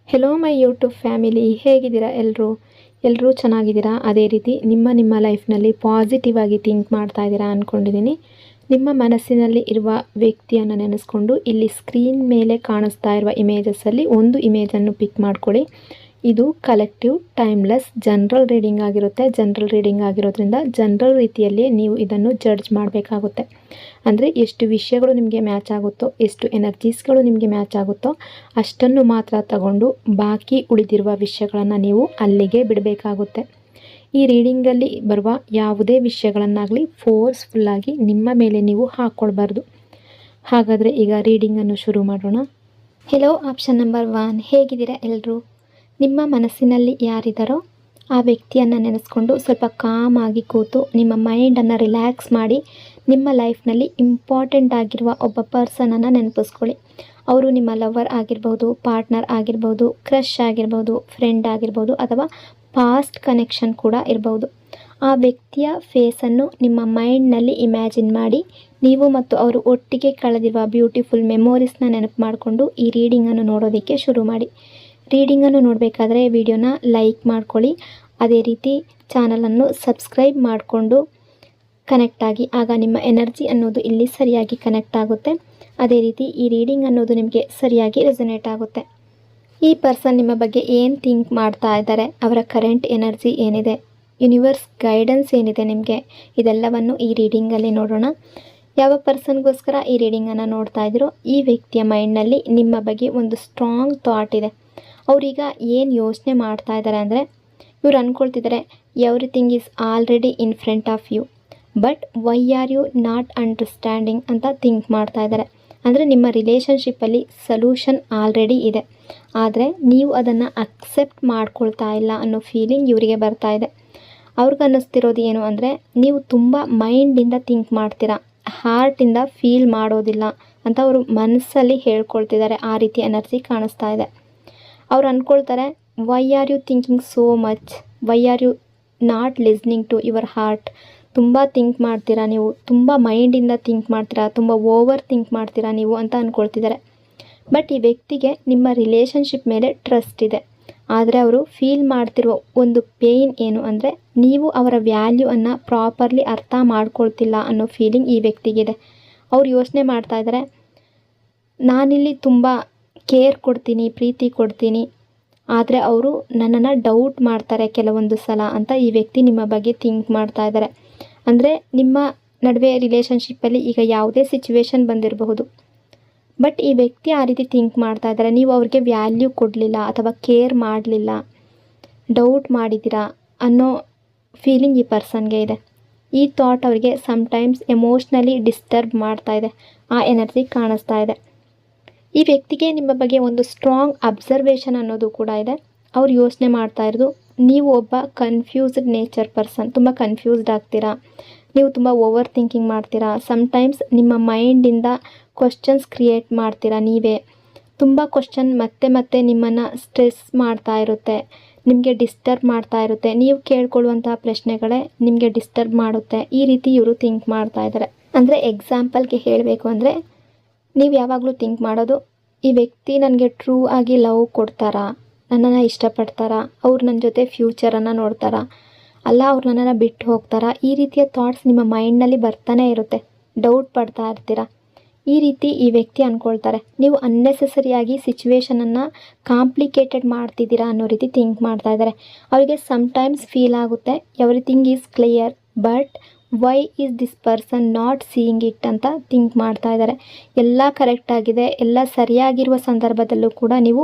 Hello my YouTube family, ಹೇಗಿದ್ದೀರಾ ಎಲ್ಲರೂ ಚೆನ್ನಾಗಿದ್ದೀರಾ? ಅದೇ ರೀತಿ ನಿಮ್ಮ ಲೈಫ್ನಲ್ಲಿ ಪಾಸಿಟಿವ್ ಆಗಿ ಥಿಂಕ್ ಮಾಡ್ತಾ ಇದ್ದೀರಾ ಅಂದ್ಕೊಂಡಿದ್ದೀನಿ. ನಿಮ್ಮ ಮನಸ್ಸಿನಲ್ಲಿ ಇರುವ ವ್ಯಕ್ತಿಯನ್ನು ನೆನೆಸ್ಕೊಂಡು ಇಲ್ಲಿ ಸ್ಕ್ರೀನ್ ಮೇಲೆ ಕಾಣಿಸ್ತಾ ಇರುವ ಇಮೇಜಸ್ಸಲ್ಲಿ ಒಂದು ಇಮೇಜನ್ನು ಪಿಕ್ ಮಾಡ್ಕೊಳ್ಳಿ. ಇದು ಕಲೆಕ್ಟಿವ್ ಟೈಮ್ಲೆಸ್ ಜನರಲ್ ರೀಡಿಂಗ್ ಆಗಿರುತ್ತೆ. ಜನರಲ್ ರೀಡಿಂಗ್ ಆಗಿರೋದ್ರಿಂದ ಜನರಲ್ ರೀತಿಯಲ್ಲಿ ನೀವು ಇದನ್ನು ಜಡ್ಜ್ ಮಾಡಬೇಕಾಗುತ್ತೆ. ಅಂದರೆ ಎಷ್ಟು ವಿಷಯಗಳು ನಿಮಗೆ ಮ್ಯಾಚ್ ಆಗುತ್ತೋ, ಎಷ್ಟು ಎನರ್ಜೀಸ್ಗಳು ನಿಮಗೆ ಮ್ಯಾಚ್ ಆಗುತ್ತೋ ಅಷ್ಟನ್ನು ಮಾತ್ರ ತಗೊಂಡು ಬಾಕಿ ಉಳಿದಿರುವ ವಿಷಯಗಳನ್ನು ನೀವು ಅಲ್ಲಿಗೆ ಬಿಡಬೇಕಾಗುತ್ತೆ. ಈ ರೀಡಿಂಗಲ್ಲಿ ಬರುವ ಯಾವುದೇ ವಿಷಯಗಳನ್ನಾಗಲಿ ಫೋರ್ಸ್ಫುಲ್ಲಾಗಿ ನಿಮ್ಮ ಮೇಲೆ ನೀವು ಹಾಕ್ಕೊಳ್ಬಾರ್ದು. ಹಾಗಾದರೆ ಈಗ ರೀಡಿಂಗನ್ನು ಶುರು ಮಾಡೋಣ. ಹೆಲೋ ಆಪ್ಷನ್ ನಂಬರ್ 1, ಹೇಗಿದ್ದೀರಾ ಎಲ್ಲರೂ? ನಿಮ್ಮ ಮನಸ್ಸಿನಲ್ಲಿ ಯಾರಿದ್ದಾರೋ ಆ ವ್ಯಕ್ತಿಯನ್ನು ನೆನೆಸ್ಕೊಂಡು ಸ್ವಲ್ಪ ಕಾಮ್ ಆಗಿ ಕೂತು ನಿಮ್ಮ ಮೈಂಡನ್ನು ರಿಲ್ಯಾಕ್ಸ್ ಮಾಡಿ ನಿಮ್ಮ ಲೈಫ್ನಲ್ಲಿ ಇಂಪಾರ್ಟೆಂಟ್ ಆಗಿರುವ ಒಬ್ಬ ಪರ್ಸನನ್ನು ನೆನಪಿಸ್ಕೊಳ್ಳಿ. ಅವರು ನಿಮ್ಮ ಲವರ್ ಆಗಿರ್ಬೋದು, ಪಾರ್ಟ್ನರ್ ಆಗಿರ್ಬೋದು, ಕ್ರಶ್ ಆಗಿರ್ಬೋದು, ಫ್ರೆಂಡ್ ಆಗಿರ್ಬೋದು, ಅಥವಾ ಪಾಸ್ಟ್ ಕನೆಕ್ಷನ್ ಕೂಡ ಇರ್ಬೋದು. ಆ ವ್ಯಕ್ತಿಯ ಫೇಸನ್ನು ನಿಮ್ಮ ಮೈಂಡ್ನಲ್ಲಿ ಇಮ್ಯಾಜಿನ್ ಮಾಡಿ ನೀವು ಮತ್ತು ಅವರು ಒಟ್ಟಿಗೆ ಕಳೆದಿರುವ ಬ್ಯೂಟಿಫುಲ್ ಮೆಮೊರೀಸ್ನ ನೆನಪು ಮಾಡಿಕೊಂಡು ಈ ರೀಡಿಂಗನ್ನು ನೋಡೋದಕ್ಕೆ ಶುರು ಮಾಡಿ. ರೀಡಿಂಗನ್ನು ನೋಡಬೇಕಾದ್ರೆ ವಿಡಿಯೋನ ಲೈಕ್ ಮಾಡ್ಕೊಳ್ಳಿ. ಅದೇ ರೀತಿ ಚಾನಲನ್ನು ಸಬ್ಸ್ಕ್ರೈಬ್ ಮಾಡಿಕೊಂಡು ಕನೆಕ್ಟ್ ಆಗಿ, ಆಗ ನಿಮ್ಮ ಎನರ್ಜಿ ಅನ್ನೋದು ಇಲ್ಲಿ ಸರಿಯಾಗಿ ಕನೆಕ್ಟ್ ಆಗುತ್ತೆ. ಅದೇ ರೀತಿ ಈ ರೀಡಿಂಗ್ ಅನ್ನೋದು ನಿಮಗೆ ಸರಿಯಾಗಿ ರೆಸೊನೇಟ್ ಆಗುತ್ತೆ. ಈ ಪರ್ಸನ್ ನಿಮ್ಮ ಬಗ್ಗೆ ಏನು ಥಿಂಕ್ ಮಾಡ್ತಾ ಇದ್ದಾರೆ, ಅವರ ಕರೆಂಟ್ ಎನರ್ಜಿ ಏನಿದೆ, ಯೂನಿವರ್ಸ್ ಗೈಡೆನ್ಸ್ ಏನಿದೆ ನಿಮಗೆ, ಇದೆಲ್ಲವನ್ನು ಈ ರೀಡಿಂಗಲ್ಲಿ ನೋಡೋಣ. ಯಾವ ಪರ್ಸನ್ಗೋಸ್ಕರ ಈ ರೀಡಿಂಗನ್ನು ನೋಡ್ತಾ ಇದ್ದೀರೋ ಈ ವ್ಯಕ್ತಿಯ ಮೈಂಡ್ನಲ್ಲಿ ನಿಮ್ಮ ಬಗ್ಗೆ ಒಂದು ಸ್ಟ್ರಾಂಗ್ ಥಾಟ್ ಇದೆ. ಅವರೀಗ ಏನು ಯೋಚನೆ ಮಾಡ್ತಾ ಇದ್ದಾರೆ ಅಂದರೆ, ಇವ್ರು ಅಂದ್ಕೊಳ್ತಿದ್ದಾರೆ everything is already in front of you but why are you not understanding ಅಂತ ಥಿಂಕ್ ಮಾಡ್ತಾ ಇದ್ದಾರೆ. ಅಂದರೆ ನಿಮ್ಮ ರಿಲೇಷನ್ಶಿಪ್ಪಲ್ಲಿ ಸೊಲ್ಯೂಷನ್ ಆಲ್ರೆಡಿ ಇದೆ, ಆದರೆ ನೀವು ಅದನ್ನು ಅಕ್ಸೆಪ್ಟ್ ಮಾಡ್ಕೊಳ್ತಾ ಇಲ್ಲ ಅನ್ನೋ ಫೀಲಿಂಗ್ ಇವರಿಗೆ ಬರ್ತಾ ಇದೆ. ಅವ್ರಿಗೆ ಅನ್ನಿಸ್ತಿರೋದು ಏನು ಅಂದರೆ, ನೀವು ತುಂಬ ಮೈಂಡಿಂದ ಥಿಂಕ್ ಮಾಡ್ತೀರಾ, ಹಾರ್ಟಿಂದ ಫೀಲ್ ಮಾಡೋದಿಲ್ಲ ಅಂತ ಅವರು ಮನಸ್ಸಲ್ಲಿ ಹೇಳ್ಕೊಳ್ತಿದ್ದಾರೆ. ಆ ರೀತಿ ಎನರ್ಜಿ ಕಾಣಿಸ್ತಾ ಇದೆ. ಅವ್ರು ಅಂದ್ಕೊಳ್ತಾರೆ, why are you thinking so much, why are you not listening to your heart. ತುಂಬ ಥಿಂಕ್ ಮಾಡ್ತೀರಾ ನೀವು, ತುಂಬ ಮೈಂಡಿಂದ ಥಿಂಕ್ ಮಾಡ್ತೀರಾ, ತುಂಬ ಓವರ್ ಥಿಂಕ್ ಮಾಡ್ತೀರಾ ನೀವು ಅಂತ ಅಂದ್ಕೊಳ್ತಿದ್ದಾರೆ. ಬಟ್ ಈ ವ್ಯಕ್ತಿಗೆ ನಿಮ್ಮ ರಿಲೇಷನ್ಶಿಪ್ ಮೇಲೆ ಟ್ರಸ್ಟ್ ಇದೆ. ಆದರೆ ಅವರು ಫೀಲ್ ಮಾಡ್ತಿರೋ ಒಂದು ಪೇಯ್ನ್ ಏನು ಅಂದರೆ, ನೀವು ಅವರ ವ್ಯಾಲ್ಯೂವನ್ನು ಪ್ರಾಪರ್ಲಿ ಅರ್ಥ ಮಾಡ್ಕೊಳ್ತಿಲ್ಲ ಅನ್ನೋ ಫೀಲಿಂಗ್ ಈ ವ್ಯಕ್ತಿಗಿದೆ. ಅವ್ರು ಯೋಚನೆ ಮಾಡ್ತಾ ಇದ್ದಾರೆ, ನಾನಿಲ್ಲಿ ತುಂಬ ಕೇರ್ ಕೊಡ್ತೀನಿ, ಪ್ರೀತಿ ಕೊಡ್ತೀನಿ, ಆದರೆ ಅವರು ನನ್ನನ್ನು ಡೌಟ್ ಮಾಡ್ತಾರೆ ಕೆಲವೊಂದು ಸಲ ಅಂತ ಈ ವ್ಯಕ್ತಿ ನಿಮ್ಮ ಬಗ್ಗೆ ಥಿಂಕ್ ಮಾಡ್ತಾ ಇದ್ದಾರೆ. ಅಂದರೆ ನಿಮ್ಮ ನಡುವೆ ರಿಲೇಷನ್ಶಿಪ್ಪಲ್ಲಿ ಈಗ ಯಾವುದೇ ಸಿಚುವೇಶನ್ ಬಂದಿರಬಹುದು, ಬಟ್ ಈ ವ್ಯಕ್ತಿ ಆ ರೀತಿ ಥಿಂಕ್ ಮಾಡ್ತಾ ಇದ್ದಾರೆ. ನೀವು ಅವ್ರಿಗೆ ವ್ಯಾಲ್ಯೂ ಕೊಡಲಿಲ್ಲ ಅಥವಾ ಕೇರ್ ಮಾಡಲಿಲ್ಲ, ಡೌಟ್ ಮಾಡಿದ್ದೀರಾ ಅನ್ನೋ ಫೀಲಿಂಗ್ ಈ ಪರ್ಸನ್ಗೆ ಇದೆ. ಈ ಥಾಟ್ ಅವರಿಗೆ ಸಮ್ಟೈಮ್ಸ್ ಎಮೋಷ್ನಲಿ ಡಿಸ್ಟರ್ಬ್ ಮಾಡ್ತಾ ಇದೆ. ಆ ಎನರ್ಜಿ ಕಾಣಿಸ್ತಾ ಇದೆ. ಈ ವ್ಯಕ್ತಿಗೆ ನಿಮ್ಮ ಬಗ್ಗೆ ಒಂದು ಸ್ಟ್ರಾಂಗ್ ಅಬ್ಸರ್ವೇಷನ್ ಅನ್ನೋದು ಕೂಡ ಇದೆ. ಅವ್ರು ಯೋಚನೆ ಮಾಡ್ತಾ ಇರೋದು, ನೀವು ಒಬ್ಬ ಕನ್ಫ್ಯೂಸ್ಡ್ ನೇಚರ್ ಪರ್ಸನ್, ತುಂಬ ಕನ್ಫ್ಯೂಸ್ಡ್ ಆಗ್ತೀರಾ, ನೀವು ತುಂಬ ಓವರ್ ಥಿಂಕಿಂಗ್ ಮಾಡ್ತೀರಾ, ಸಮ್ಟೈಮ್ಸ್ ನಿಮ್ಮ ಮೈಂಡಿಂದ ಕ್ವಶನ್ಸ್ ಕ್ರಿಯೇಟ್ ಮಾಡ್ತೀರಾ. ನೀವೇ ತುಂಬ ಕ್ವಶನ್ ಮತ್ತೆ ನಿಮ್ಮನ್ನು ಸ್ಟ್ರೆಸ್ ಮಾಡ್ತಾ ಇರುತ್ತೆ, ನಿಮಗೆ ಡಿಸ್ಟರ್ಬ್ ಮಾಡ್ತಾ ಇರುತ್ತೆ. ನೀವು ಕೇಳ್ಕೊಳ್ಳುವಂಥ ಪ್ರಶ್ನೆಗಳೇ ನಿಮಗೆ ಡಿಸ್ಟರ್ಬ್ ಮಾಡುತ್ತೆ. ಈ ರೀತಿ ಇವರು ಥಿಂಕ್ ಮಾಡ್ತಾ ಇದ್ದಾರೆ. ಅಂದರೆ ಎಕ್ಸಾಂಪಲ್ಗೆ ಹೇಳಬೇಕು ಅಂದರೆ, ನೀವು ಯಾವಾಗಲೂ ಥಿಂಕ್ ಮಾಡೋದು, ಈ ವ್ಯಕ್ತಿ ನನಗೆ ಟ್ರೂ ಆಗಿ ಲವ್ ಕೊಡ್ತಾರಾ, ನನ್ನನ್ನು ಇಷ್ಟಪಡ್ತಾರಾ, ಅವ್ರು ನನ್ನ ಜೊತೆ ಫ್ಯೂಚರನ್ನು ನೋಡ್ತಾರಾ, ಅಲ್ಲ ಅವ್ರು ನನ್ನನ್ನು ಬಿಟ್ಟು ಹೋಗ್ತಾರಾ. ಈ ರೀತಿಯ ಥಾಟ್ಸ್ ನಿಮ್ಮ ಮೈಂಡ್ನಲ್ಲಿ ಬರ್ತಾನೆ ಇರುತ್ತೆ, ಡೌಟ್ ಪಡ್ತಾ ಇರ್ತೀರಾ. ಈ ರೀತಿ ಈ ವ್ಯಕ್ತಿ ಅಂದ್ಕೊಳ್ತಾರೆ. ನೀವು ಅನ್ನೆಸೆಸರಿಯಾಗಿ ಸಿಚುವೇಶನನ್ನು ಕಾಂಪ್ಲಿಕೇಟೆಡ್ ಮಾಡ್ತಿದ್ದೀರಾ ಅನ್ನೋ ರೀತಿ ಥಿಂಕ್ ಮಾಡ್ತಾ ಇದ್ದಾರೆ. ಅವರಿಗೆ ಸಮ್ಟೈಮ್ಸ್ ಫೀಲ್ ಆಗುತ್ತೆ everything is clear but why is this person not seeing it ಅಂತ ಥಿಂಕ್ ಮಾಡ್ತಾ ಇದ್ದಾರೆ. ಎಲ್ಲ ಕರೆಕ್ಟಾಗಿದೆ, ಎಲ್ಲ ಸರಿಯಾಗಿರುವ ಸಂದರ್ಭದಲ್ಲೂ ಕೂಡ ನೀವು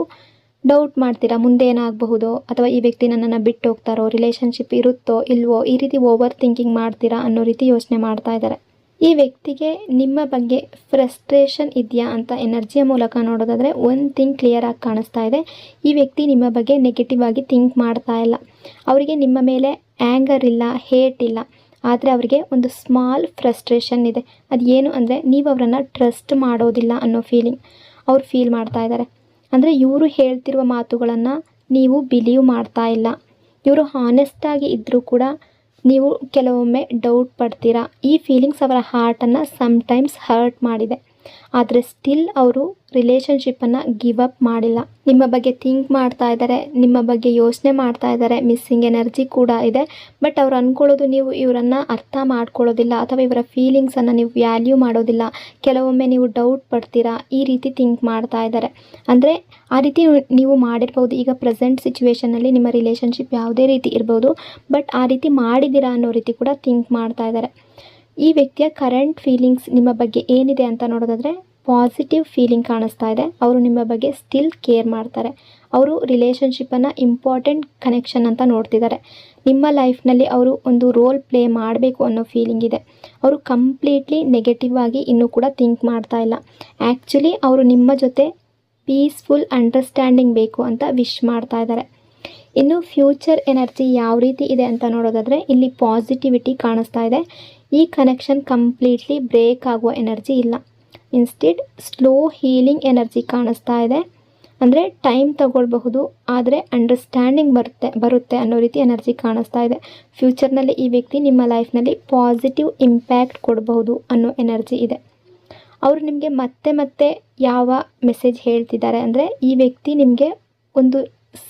ಡೌಟ್ ಮಾಡ್ತೀರಾ, ಮುಂದೆ ಏನಾಗಬಹುದೋ, ಅಥವಾ ಈ ವ್ಯಕ್ತಿ ನನ್ನನ್ನು ಬಿಟ್ಟು ಹೋಗ್ತಾರೋ, ರಿಲೇಷನ್ಶಿಪ್ ಇರುತ್ತೋ ಇಲ್ವೋ, ಈ ರೀತಿ ಓವರ್ ಥಿಂಕಿಂಗ್ ಮಾಡ್ತೀರಾ ಅನ್ನೋ ರೀತಿ ಯೋಚನೆ ಮಾಡ್ತಾ ಇದ್ದಾರೆ. ಈ ವ್ಯಕ್ತಿಗೆ ನಿಮ್ಮ ಬಗ್ಗೆ ಫ್ರಸ್ಟ್ರೇಷನ್ ಇದೆಯಾ ಅಂತ ಎನರ್ಜಿಯ ಮೂಲಕ ನೋಡೋದಾದರೆ ಒಂದು ಥಿಂಗ್ ಕ್ಲಿಯರ್ ಆಗಿ ಕಾಣಿಸ್ತಾ ಇದೆ. ಈ ವ್ಯಕ್ತಿ ನಿಮ್ಮ ಬಗ್ಗೆ ನೆಗೆಟಿವ್ ಆಗಿ ಥಿಂಕ್ ಮಾಡ್ತಾ ಇಲ್ಲ. ಅವರಿಗೆ ನಿಮ್ಮ ಮೇಲೆ ಆ್ಯಂಗರ್ ಇಲ್ಲ, ಹೇಟ್ ಇಲ್ಲ, ಆದರೆ ಅವರಿಗೆ ಒಂದು ಸ್ಮಾಲ್ ಫ್ರಸ್ಟ್ರೇಷನ್ ಇದೆ. ಅದು ಏನು ಅಂದರೆ, ನೀವು ಅವರನ್ನು ಟ್ರಸ್ಟ್ ಮಾಡೋದಿಲ್ಲ ಅನ್ನೋ ಫೀಲಿಂಗ್ ಅವ್ರು ಫೀಲ್ ಮಾಡ್ತಾ ಇದ್ದಾರೆ. ಅಂದರೆ ಇವರು ಹೇಳ್ತಿರುವ ಮಾತುಗಳನ್ನು ನೀವು ಬಿಲೀವ್ ಮಾಡ್ತಾ ಇಲ್ಲ. ಇವರು ಹಾನೆಸ್ಟಾಗಿ ಇದ್ದರೂ ಕೂಡ ನೀವು ಕೆಲವೊಮ್ಮೆ ಡೌಟ್ ಪಡ್ತೀರಾ. ಈ ಫೀಲಿಂಗ್ಸ್ ಅವರ ಹಾರ್ಟನ್ನು ಸಮ್ಟೈಮ್ಸ್ ಹರ್ಟ್ ಮಾಡಿದೆ. ಆದರೆ ಸ್ಟಿಲ್ ಅವರು ರಿಲೇಷನ್ಶಿಪ್ಪನ್ನು ಗಿವ್ ಅಪ್ ಮಾಡಿಲ್ಲ. ನಿಮ್ಮ ಬಗ್ಗೆ ಥಿಂಕ್ ಮಾಡ್ತಾ ಇದ್ದಾರೆ, ನಿಮ್ಮ ಬಗ್ಗೆ ಯೋಚನೆ ಮಾಡ್ತಾ ಇದ್ದಾರೆ, ಮಿಸ್ಸಿಂಗ್ ಎನರ್ಜಿ ಕೂಡ ಇದೆ. ಬಟ್ ಅವ್ರು ಅಂದ್ಕೊಳ್ಳೋದು ನೀವು ಇವರನ್ನು ಅರ್ಥ ಮಾಡ್ಕೊಳ್ಳೋದಿಲ್ಲ ಅಥವಾ ಇವರ ಫೀಲಿಂಗ್ಸನ್ನು ನೀವು ವ್ಯಾಲ್ಯೂ ಮಾಡೋದಿಲ್ಲ. ಕೆಲವೊಮ್ಮೆ ನೀವು ಡೌಟ್ ಪಡ್ತೀರಾ, ಈ ರೀತಿ ಥಿಂಕ್ ಮಾಡ್ತಾ ಇದ್ದಾರೆ. ಅಂದರೆ ಆ ರೀತಿ ನೀವು ಮಾಡಿರ್ಬೋದು. ಈಗ ಪ್ರೆಸೆಂಟ್ ಸಿಚುವೇಷನಲ್ಲಿ ನಿಮ್ಮ ರಿಲೇಷನ್ಶಿಪ್ ಯಾವುದೇ ರೀತಿ ಇರ್ಬೋದು, ಬಟ್ ಆ ರೀತಿ ಮಾಡಿದ್ದೀರಾ ಅನ್ನೋ ರೀತಿ ಕೂಡ ಥಿಂಕ್ ಮಾಡ್ತಾ ಇದ್ದಾರೆ. ಈ ವ್ಯಕ್ತಿಯ ಕರೆಂಟ್ ಫೀಲಿಂಗ್ಸ್ ನಿಮ್ಮ ಬಗ್ಗೆ ಏನಿದೆ ಅಂತ ನೋಡೋದಾದರೆ ಪಾಸಿಟಿವ್ ಫೀಲಿಂಗ್ ಕಾಣಿಸ್ತಾ ಇದೆ. ಅವರು ನಿಮ್ಮ ಬಗ್ಗೆ ಸ್ಟಿಲ್ ಕೇರ್ ಮಾಡ್ತಾರೆ. ಅವರು ರಿಲೇಷನ್ಶಿಪ್ಪನ್ನು ಇಂಪಾರ್ಟೆಂಟ್ ಕನೆಕ್ಷನ್ ಅಂತ ನೋಡ್ತಿದ್ದಾರೆ. ನಿಮ್ಮ ಲೈಫ್ನಲ್ಲಿ ಅವರು ಒಂದು ರೋಲ್ ಪ್ಲೇ ಮಾಡಬೇಕು ಅನ್ನೋ ಫೀಲಿಂಗ್ ಇದೆ. ಅವರು ಕಂಪ್ಲೀಟ್ಲಿ ನೆಗೆಟಿವ್ ಆಗಿ ಇನ್ನೂ ಕೂಡ ಥಿಂಕ್ ಮಾಡ್ತಾ ಇಲ್ಲ. ಆ್ಯಕ್ಚುಲಿ ಅವರು ನಿಮ್ಮ ಜೊತೆ ಪೀಸ್ಫುಲ್ ಅಂಡರ್ಸ್ಟ್ಯಾಂಡಿಂಗ್ ಬೇಕು ಅಂತ ವಿಶ್ ಮಾಡ್ತಾ ಇದ್ದಾರೆ. ಇನ್ನು ಫ್ಯೂಚರ್ ಎನರ್ಜಿ ಯಾವ ರೀತಿ ಇದೆ ಅಂತ ನೋಡೋದಾದರೆ ಇಲ್ಲಿ ಪಾಸಿಟಿವಿಟಿ ಕಾಣಿಸ್ತಾ ಇದೆ. ಈ ಕನೆಕ್ಷನ್ ಕಂಪ್ಲೀಟ್ಲಿ ಬ್ರೇಕ್ ಆಗುವ ಎನರ್ಜಿ ಇಲ್ಲ. ಇನ್ಸ್ಟೆಡ್ ಸ್ಲೋ ಹೀಲಿಂಗ್ ಎನರ್ಜಿ ಕಾಣಿಸ್ತಾ ಇದೆ. ಅಂದರೆ ಟೈಮ್ ತಗೊಳ್ಬಹುದು, ಆದರೆ ಅಂಡರ್ಸ್ಟ್ಯಾಂಡಿಂಗ್ ಬರುತ್ತೆ ಅನ್ನೋ ರೀತಿ ಎನರ್ಜಿ ಕಾಣಿಸ್ತಾ ಇದೆ. ಫ್ಯೂಚರ್ನಲ್ಲಿ ಈ ವ್ಯಕ್ತಿ ನಿಮ್ಮ ಲೈಫ್ನಲ್ಲಿ ಪಾಸಿಟಿವ್ ಇಂಪ್ಯಾಕ್ಟ್ ಕೊಡಬಹುದು ಅನ್ನೋ ಎನರ್ಜಿ ಇದೆ. ಅವರು ನಿಮಗೆ ಮತ್ತೆ ಯಾವ ಮೆಸೇಜ್ ಹೇಳ್ತಿದ್ದಾರೆ ಅಂದರೆ ಈ ವ್ಯಕ್ತಿ ನಿಮಗೆ ಒಂದು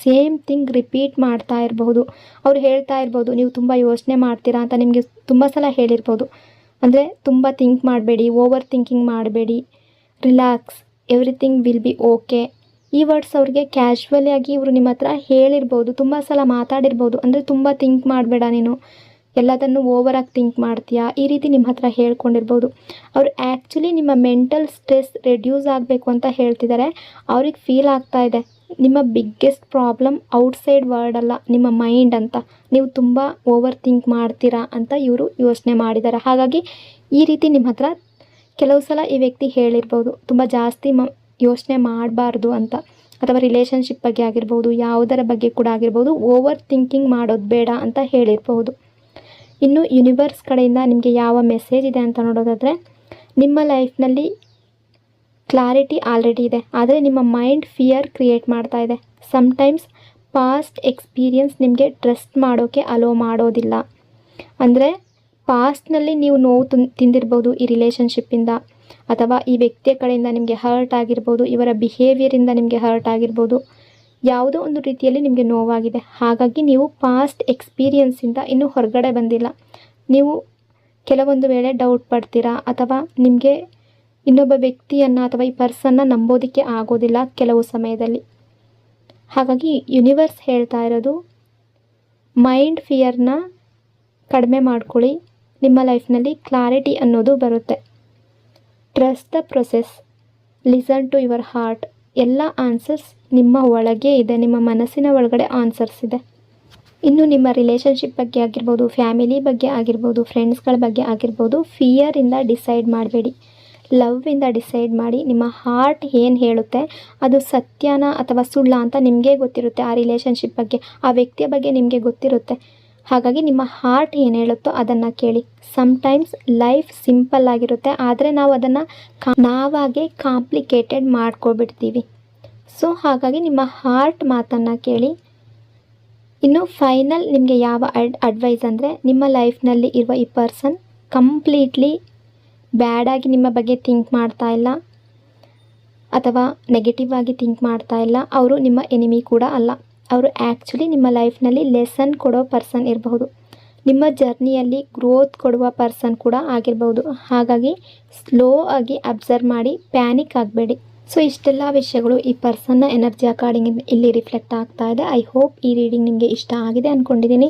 ಸೇಮ್ ಥಿಂಗ್ ರಿಪೀಟ್ ಮಾಡ್ತಾ ಇರಬಹುದು. ಅವ್ರು ಹೇಳ್ತಾ ಇರ್ಬೋದು ನೀವು ತುಂಬ ಯೋಚನೆ ಮಾಡ್ತೀರಾ ಅಂತ ನಿಮಗೆ ತುಂಬ ಸಲ ಹೇಳಿರ್ಬೋದು. ಅಂದರೆ ತುಂಬ ಥಿಂಕ್ ಮಾಡಬೇಡಿ, ಓವರ್ ಥಿಂಕಿಂಗ್ ಮಾಡಬೇಡಿ, relax, everything will be okay. ಈ ವರ್ಡ್ಸ್ ಅವ್ರಿಗೆ ಕ್ಯಾಶುವಲಿ ಆಗಿ ಇವರು ನಿಮ್ಮ ಹತ್ರ ಹೇಳಿರ್ಬೋದು, ತುಂಬ ಸಲ ಮಾತಾಡಿರ್ಬೋದು. ಅಂದರೆ ತುಂಬ ಥಿಂಕ್ ಮಾಡಬೇಡ ನೀನು, ಎಲ್ಲದನ್ನು ಓವರಾಗಿ ಥಿಂಕ್ ಮಾಡ್ತೀಯಾ, ಈ ರೀತಿ ನಿಮ್ಮ ಹತ್ರ ಹೇಳ್ಕೊಂಡಿರ್ಬೋದು. ಅವ್ರು ಆ್ಯಕ್ಚುಲಿ ನಿಮ್ಮ ಮೆಂಟಲ್ ಸ್ಟ್ರೆಸ್ ರೆಡ್ಯೂಸ್ ಆಗಬೇಕು ಅಂತ ಹೇಳ್ತಿದ್ದಾರೆ. ಅವ್ರಿಗೆ ಫೀಲ್ ಆಗ್ತಾ ಇದೆ ನಿಮ್ಮ ಬಿಗ್ಗೆಸ್ಟ್ ಪ್ರಾಬ್ಲಮ್ ಔಟ್ಸೈಡ್ ವರ್ಲ್ಡ್ ಅಲ್ಲ, ನಿಮ್ಮ ಮೈಂಡ್ ಅಂತ. ನೀವು ತುಂಬ ಓವರ್ ಥಿಂಕ್ ಮಾಡ್ತೀರಾ ಅಂತ ಇವರು ಯೋಚನೆ ಮಾಡಿದ್ದಾರೆ. ಹಾಗಾಗಿ ಈ ರೀತಿ ನಿಮ್ಮ ಹತ್ರ ಕೆಲವು ಸಲ ಈ ವ್ಯಕ್ತಿ ಹೇಳಿರ್ಬೋದು ತುಂಬ ಜಾಸ್ತಿ ಯೋಚನೆ ಮಾಡಬಾರ್ದು ಅಂತ, ಅಥವಾ ರಿಲೇಷನ್ಶಿಪ್ ಬಗ್ಗೆ ಆಗಿರ್ಬೋದು, ಯಾವುದರ ಬಗ್ಗೆ ಕೂಡ ಆಗಿರ್ಬೋದು, ಓವರ್ ಥಿಂಕಿಂಗ್ ಮಾಡೋದು ಬೇಡ ಅಂತ ಹೇಳಿರ್ಬೋದು. ಇನ್ನು ಯೂನಿವರ್ಸ್ ಕಡೆಯಿಂದ ನಿಮಗೆ ಯಾವ ಮೆಸೇಜ್ ಇದೆ ಅಂತ ನೋಡೋದಾದರೆ ನಿಮ್ಮ ಲೈಫ್ನಲ್ಲಿ ಕ್ಲಾರಿಟಿ ಆಲ್ರೆಡಿ ಇದೆ, ಆದರೆ ನಿಮ್ಮ ಮೈಂಡ್ ಫಿಯರ್ ಕ್ರಿಯೇಟ್ ಮಾಡ್ತಾ ಇದೆ. ಸಮ್ಟೈಮ್ಸ್ ಪಾಸ್ಟ್ ಎಕ್ಸ್ಪೀರಿಯನ್ಸ್ ನಿಮಗೆ ಟ್ರಸ್ಟ್ ಮಾಡೋಕ್ಕೆ ಅಲೋ ಮಾಡೋದಿಲ್ಲ. ಅಂದರೆ ಪಾಸ್ಟ್ನಲ್ಲಿ ನೀವು ನೋವು ತಿಂದಿರ್ಬೋದು ಈ ರಿಲೇಷನ್ಶಿಪ್ಪಿಂದ, ಅಥವಾ ಈ ವ್ಯಕ್ತಿಯ ಕಡೆಯಿಂದ ನಿಮಗೆ ಹರ್ಟ್ ಆಗಿರ್ಬೋದು, ಇವರ ಬಿಹೇವಿಯರಿಂದ ನಿಮಗೆ ಹರ್ಟ್ ಆಗಿರ್ಬೋದು, ಯಾವುದೋ ಒಂದು ರೀತಿಯಲ್ಲಿ ನಿಮಗೆ ನೋವಾಗಿದೆ. ಹಾಗಾಗಿ ನೀವು ಪಾಸ್ಟ್ ಎಕ್ಸ್ಪೀರಿಯನ್ಸಿಂದ ಇನ್ನೂ ಹೊರಗಡೆ ಬಂದಿಲ್ಲ. ನೀವು ಕೆಲವೊಂದು ವೇಳೆ ಡೌಟ್ ಪಡ್ತೀರಾ, ಅಥವಾ ನಿಮಗೆ ಇನ್ನೊಬ್ಬ ವ್ಯಕ್ತಿಯನ್ನು ಅಥವಾ ಈ ಪರ್ಸನ್ನ ನಂಬೋದಕ್ಕೆ ಆಗೋದಿಲ್ಲ ಕೆಲವು ಸಮಯದಲ್ಲಿ. ಹಾಗಾಗಿ ಯೂನಿವರ್ಸ್ ಹೇಳ್ತಾ ಇರೋದು ಮೈಂಡ್ ಫಿಯರ್ನ ಕಡಿಮೆ ಮಾಡ್ಕೊಳ್ಳಿ, ನಿಮ್ಮ ಲೈಫ್ನಲ್ಲಿ ಕ್ಲಾರಿಟಿ ಅನ್ನೋದು ಬರುತ್ತೆ. Trust the process, listen to your heart. ಎಲ್ಲ ಆನ್ಸರ್ಸ್ ನಿಮ್ಮ ಒಳಗೆ ಇದೆ, ನಿಮ್ಮ ಮನಸ್ಸಿನ ಒಳಗಡೆ ಆನ್ಸರ್ಸ್ ಇದೆ. ಇನ್ನು ನಿಮ್ಮ ರಿಲೇಷನ್ಶಿಪ್ ಬಗ್ಗೆ ಆಗಿರ್ಬೋದು, ಫ್ಯಾಮಿಲಿ ಬಗ್ಗೆ ಆಗಿರ್ಬೋದು, ಫ್ರೆಂಡ್ಸ್ಗಳ ಬಗ್ಗೆ ಆಗಿರ್ಬೋದು, ಫಿಯರಿಂದ ಡಿಸೈಡ್ ಮಾಡಬೇಡಿ, ಲವ್ವಿಂದ ಡಿಸೈಡ್ ಮಾಡಿ. ನಿಮ್ಮ ಹಾರ್ಟ್ ಏನು ಹೇಳುತ್ತೆ ಅದು ಸತ್ಯನಾ ಅಥವಾ ಸುಳ್ಳ ಅಂತ ನಿಮಗೆ ಗೊತ್ತಿರುತ್ತೆ. ಆ ರಿಲೇಷನ್ಶಿಪ್ ಬಗ್ಗೆ, ಆ ವ್ಯಕ್ತಿಯ ಬಗ್ಗೆ ನಿಮಗೆ ಗೊತ್ತಿರುತ್ತೆ. ಹಾಗಾಗಿ ನಿಮ್ಮ ಹಾರ್ಟ್ ಏನು ಹೇಳುತ್ತೋ ಅದನ್ನು ಕೇಳಿ. ಸಮ್ಟೈಮ್ಸ್ ಲೈಫ್ ಸಿಂಪಲ್ ಆಗಿರುತ್ತೆ, ಆದರೆ ನಾವು ಅದನ್ನು ನಾವಾಗೆ ಕಾಂಪ್ಲಿಕೇಟೆಡ್ ಮಾಡ್ಕೊಬಿಡ್ತೀವಿ. ಸೊ ಹಾಗಾಗಿ ನಿಮ್ಮ ಹಾರ್ಟ್ ಮಾತನ್ನು ಕೇಳಿ. ಇನ್ನು ಫೈನಲ್ ನಿಮಗೆ ಯಾವ ಅಡ್ವೈಸ್ ಅಂದರೆ, ನಿಮ್ಮ ಲೈಫ್ನಲ್ಲಿ ಇರುವ ಈ ಪರ್ಸನ್ ಕಂಪ್ಲೀಟ್ಲಿ ಬ್ಯಾಡಾಗಿ ನಿಮ್ಮ ಬಗ್ಗೆ ಥಿಂಕ್ ಮಾಡ್ತಾ ಇಲ್ಲ, ಅಥವಾ ನೆಗೆಟಿವ್ ಆಗಿ ಥಿಂಕ್ ಮಾಡ್ತಾ ಇಲ್ಲ. ಅವರು ನಿಮ್ಮ ಎನಿಮಿ ಕೂಡ ಅಲ್ಲ. ಅವರು ಆ್ಯಕ್ಚುಲಿ ನಿಮ್ಮ ಲೈಫ್ನಲ್ಲಿ ಲೆಸನ್ ಕೊಡೋ ಪರ್ಸನ್ ಇರಬಹುದು, ನಿಮ್ಮ ಜರ್ನಿಯಲ್ಲಿ ಗ್ರೋತ್ ಕೊಡುವ ಪರ್ಸನ್ ಕೂಡ ಆಗಿರ್ಬೋದು. ಹಾಗಾಗಿ ಸ್ಲೋ ಆಗಿ ಅಬ್ಸರ್ವ್ ಮಾಡಿ, ಪ್ಯಾನಿಕ್ ಆಗಬೇಡಿ. ಸೊ ಇಷ್ಟೆಲ್ಲ ವಿಷಯಗಳು ಈ ಪರ್ಸನ್ನ ಎನರ್ಜಿ ಅಕಾರ್ಡಿಂಗ್ ಇಲ್ಲಿ ರಿಫ್ಲೆಕ್ಟ್ ಆಗ್ತಾ ಇದೆ. ಐ ಹೋಪ್ ಈ ರೀಡಿಂಗ್ ನಿಮಗೆ ಇಷ್ಟ ಆಗಿದೆ ಅಂದ್ಕೊಂಡಿದ್ದೀನಿ.